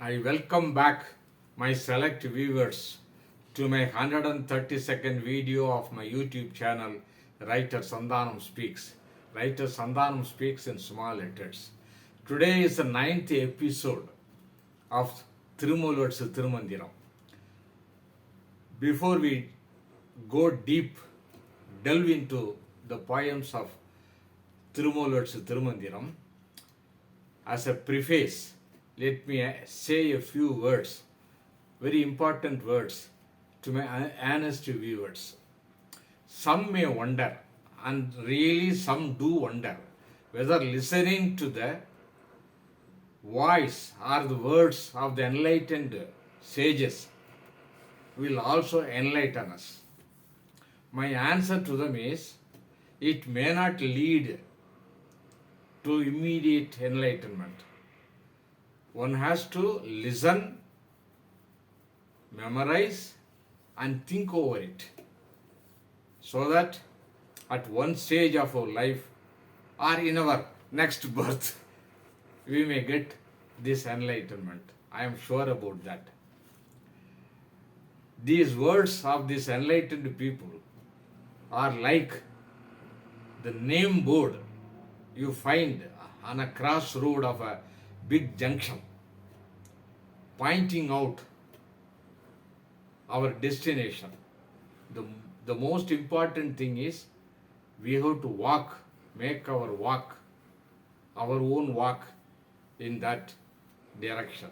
I welcome back my select viewers to my 130-second video of my YouTube channel, Writer Sandhanam Speaks. Writer Sandhanam Speaks in small letters. Today is the 9th episode of Thirumoolar's Thirumandiram. Before we go deep, delve into the poems of Thirumoolar's Thirumandiram, as a preface, let me say a few words, very important words to my honest viewers. Some may wonder, and really some do wonder, whether listening to the voice or the words of the enlightened sages will also enlighten us. My answer to them is, it may not lead to immediate enlightenment. One has to listen, memorize, and think over it, so that at one stage of our life or in our next birth, we may get this enlightenment. I am sure about that. These words of these enlightened people are like the name board you find on a crossroad of a big junction, pointing out our destination. The most important thing is we have to walk, make our walk, our own walk in that direction.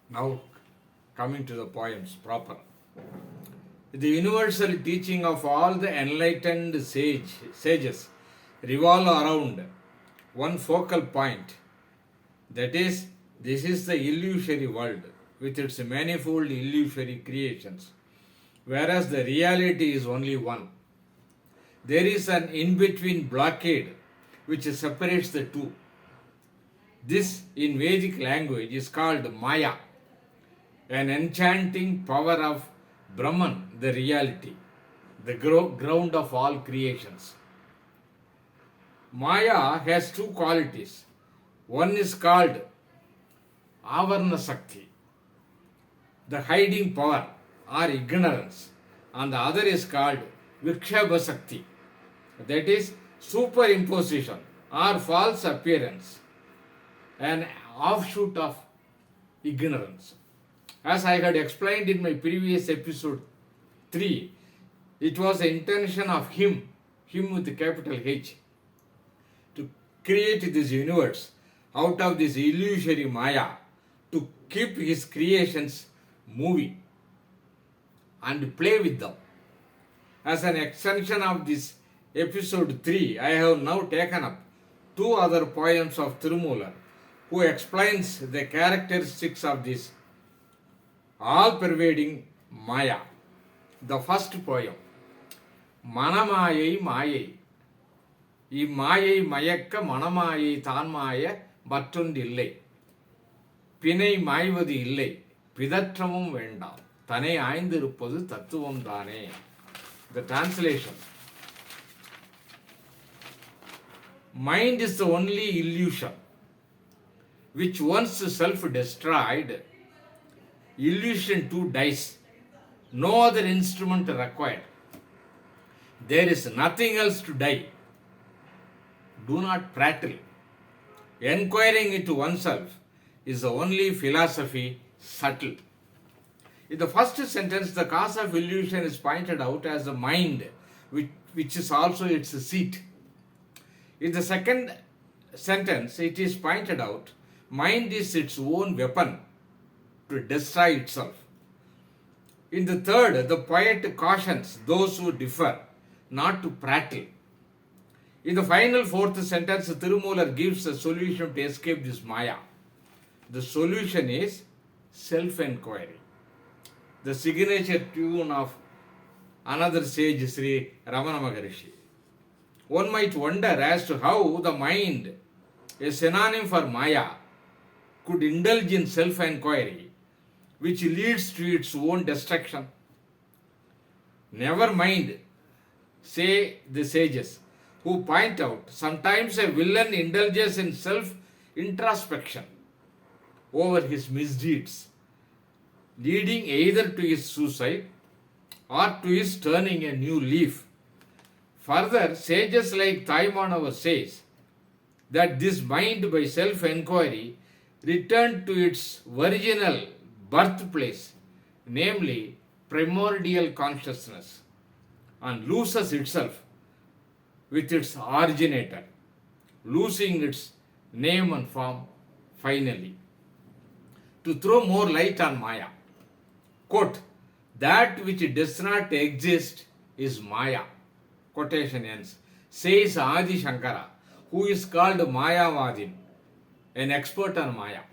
Now, coming to the poems proper. The universal teaching of all the enlightened sages revolve around one focal point, that is, this is the illusory world with its manifold illusory creations, whereas the reality is only one. There is an in-between blockade which separates the two. This, in Vedic language, is called Maya, an enchanting power of Brahman, the reality, the ground of all creations. Maya has two qualities. One is called Avarna Sakti, the hiding power or ignorance, and the other is called Vikshaba Sakti, that is superimposition or false appearance, an offshoot of ignorance. As I had explained in my previous episode 3, it was the intention of him with the capital H, to create this universe out of this illusory Maya, to keep his creations moving and play with them. As an extension of this episode 3, I have now taken up two other poems of Thirumoolar, who explains the characteristics of this all-pervading Maya. The first poem, Manamayai Mayai. இம்மாயை மயக்க மனமாயை தான்மாய மற்றொன்றில்லை, பிணை மாய்வது இல்லை, பிதற்றமும் வேண்டாம், தனை ஆய்ந்திருப்பது தத்துவம் தானே. The translation: mind is the only illusion which once self-destroyed, illusion too dies, no other instrument required. There is nothing else to die. Do not prattle. Enquiring into oneself is the only philosophy subtle. In the first sentence, the cause of illusion is pointed out as the mind, which is also its seat. In the second sentence, it is pointed out, mind is its own weapon to destroy itself. In the third, the poet cautions those who differ not to prattle. In the final fourth sentence, Thirumoolar gives a solution to escape this Maya. The solution is self-enquiry. The signature tune of another sage, Sri Ramana Maharishi. One might wonder as to how the mind, a synonym for Maya, could indulge in self-enquiry, which leads to its own destruction. Never mind, say the sages, who point out sometimes a villain indulges in self-introspection over his misdeeds, leading either to his suicide or to his turning a new leaf. Further, sages like Thaimanava says that this mind by self-enquiry returned to its original birthplace, namely primordial consciousness, and loses itself with its originator, losing its name and form finally. To throw more light on Maya, quote, that which does not exist is Maya, quotation ends, says Adi Shankara, who is called Mayavadin, an expert on Maya.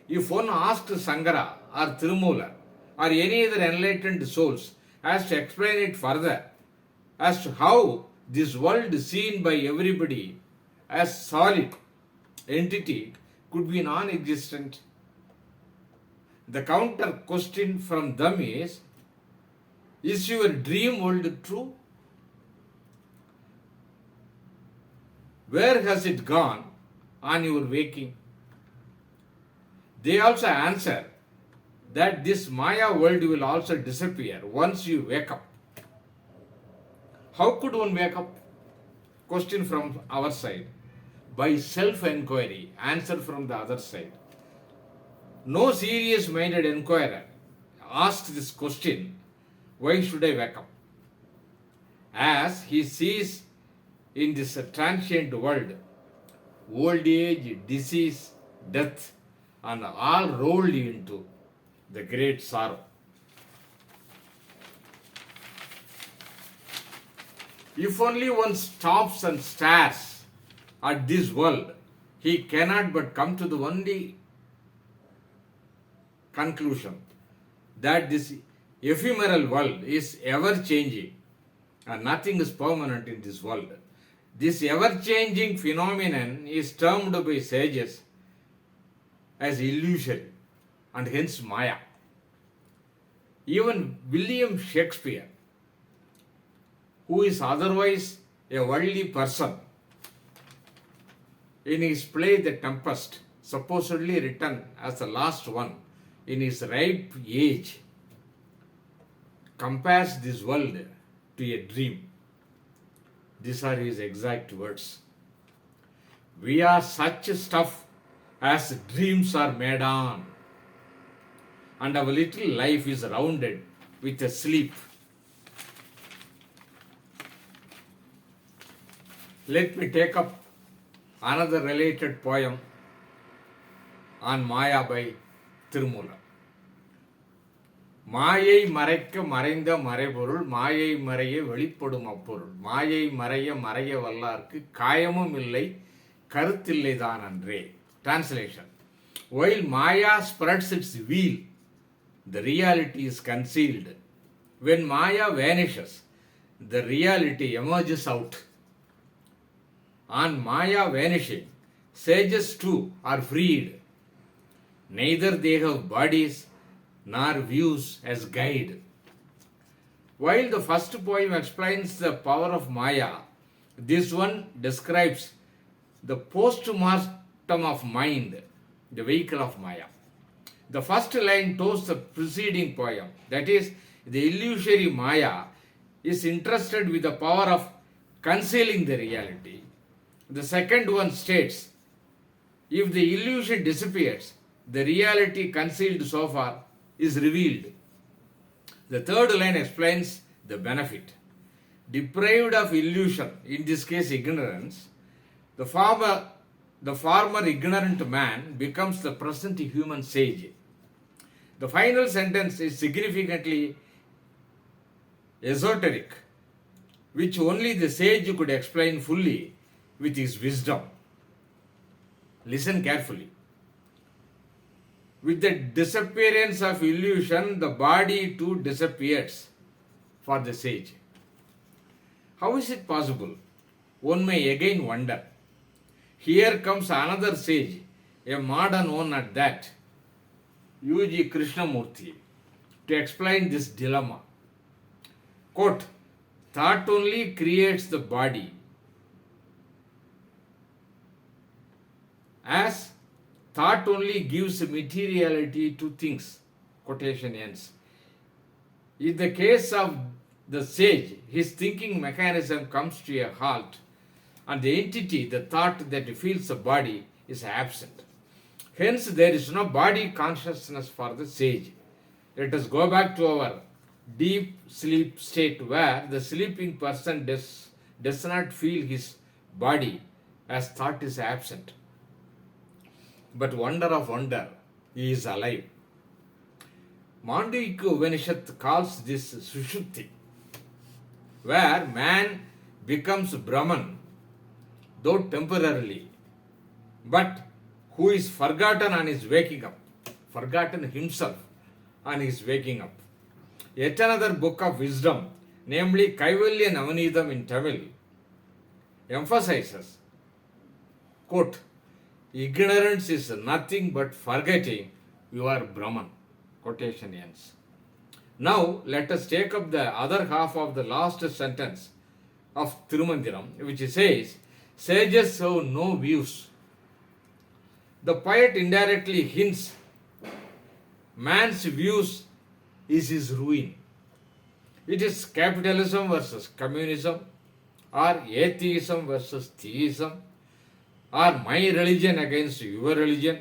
If one asked Sangara or Thirumoolar or any other enlightened souls as to explain it further, as to how this world seen by everybody as solid entity could be non-existent, the counter question from them is your dream world true? Where has it gone on your waking? They also answer that this Maya world will also disappear once you wake up. How could one wake up? Question from our side. By self-enquiry. Answer from the other side. No serious-minded inquirer asks this question, why should I wake up? As he sees in this transient world, old age, disease, death, and all rolled into the great sorrow. If only one stops and stares at this world, he cannot but come to the only conclusion that this ephemeral world is ever changing and nothing is permanent in this world. This ever changing phenomenon is termed by sages as illusory and hence Maya. Even William Shakespeare, who is otherwise a worldly person, in his play The Tempest, supposedly written as the last one in his ripe age, compares this world to a dream. These are his exact words. We are such stuff as dreams are made on, and our little life is rounded with a sleep. Let me take up another related poem on Maya by Thirumoolar. மாயை மறைக்க மறைந்த மறைபொருள் மாயை மறைய வெளிப்படும் அப்பொருள் மாயை மறைய மறைய வல்லார்க்கு காயமும் இல்லை கருத்தில்லை தான் அன்றே. Translation. While Maya spreads its wheel, the reality is concealed. When Maya vanishes, the reality emerges out. On Maya vanishing, sages too are freed. Neither they have bodies nor views as guide. While the first poem explains the power of Maya, this one describes the post-mortem of mind, the vehicle of Maya. The first line toes the preceding poem, that is, the illusory Maya is interested with the power of concealing the reality. The second one states, if the illusion disappears, the reality concealed so far is revealed. The third line explains the benefit. Deprived of illusion, in this case ignorance, the former ignorant man becomes the present human sage. The final sentence is significantly esoteric, which only the sage could explain fully with his wisdom. Listen carefully. With the disappearance of illusion, the body too disappears for the sage. How is it possible? One may again wonder. Here comes another sage, a modern one at that, U.G. Krishnamurthy, to explain this dilemma. Quote, thought only creates the body. As Thought only gives materiality to things. Quotation ends. In the case of the sage, his thinking mechanism comes to a halt, and the entity, the thought that feels the body, is absent. Hence, there is no body consciousness for the sage. Let us go back to our deep sleep state where the sleeping person does not feel his body as thought is absent. But wonder of wonder, he is alive. Mandukya Upanishad calls this Sushupti, where man becomes Brahman, though temporarily, but who is forgotten on his waking up, forgotten himself on his waking up. Yet another book of wisdom, namely Kaivalya Navanidam in Tamil, emphasizes, quote, ignorance is nothing but forgetting you are Brahman. Quotation ends. Now let us take up the other half of the last sentence of Thirumandiram, which says, sages have no views. The poet indirectly hints man's views is his ruin. It is capitalism versus communism, or atheism versus theism, or my religion against your religion,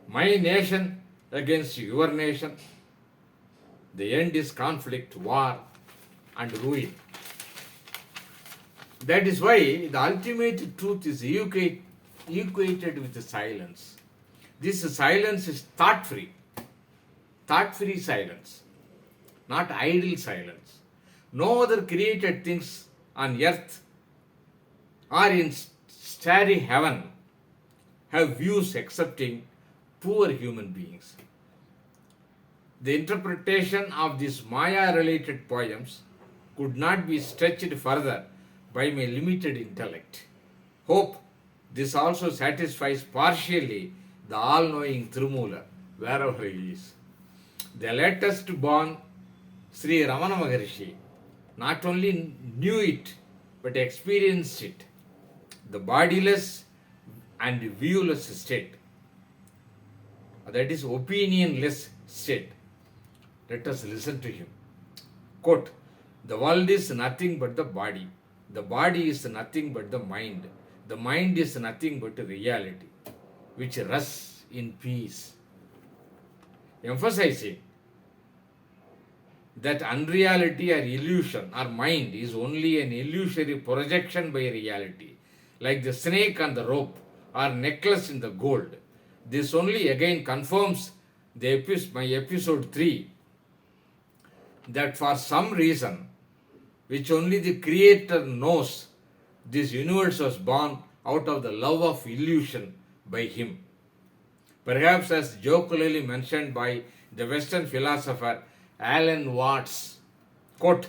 my nation against your nation. The end is conflict, war, and ruin. That is why the ultimate truth is equated with silence. This silence is thought-free silence, not idle silence. No other created things on earth or in starry heaven have views excepting poor human beings. The interpretation of these Maya-related poems could not be stretched further by my limited intellect. Hope this also satisfies partially the all-knowing Thirumoolar, wherever he is. The latest born Sri Ramana Maharshi not only knew it but experienced it, the bodiless and viewless state, that is opinionless state. Let us listen to him. Quote, the world is nothing but the body is nothing but the mind is nothing but reality, which rests in peace. Emphasizing that unreality or illusion or mind is only an illusory projection by reality, like the snake on the rope or necklace in the gold. This only again confirms my episode 3, that for some reason which only the Creator knows, this universe was born out of the love of illusion by Him. Perhaps as jokingly mentioned by the Western philosopher Alan Watts, quote,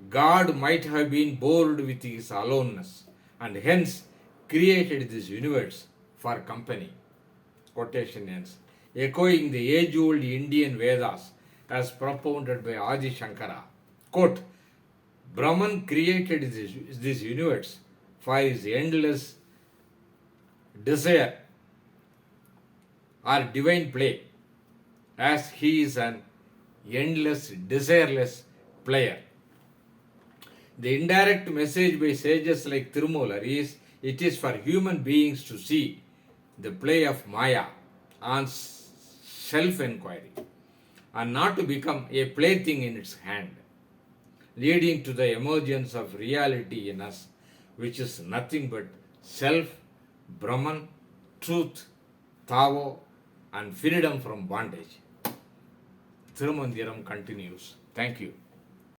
God might have been bored with his aloneness and hence created this universe for company. Quotation ends. Echoing the age-old Indian Vedas as propounded by Adi Shankara. Quote, Brahman created this universe for his endless desire or divine play, as he is an endless, desireless player. The indirect message by sages like Thirumoolar is, it is for human beings to see the play of Maya on self-inquiry and not to become a plaything in its hand, leading to the emergence of reality in us, which is nothing but self, Brahman, truth, Tao, and freedom from bondage. Thirumandiram continues. Thank you.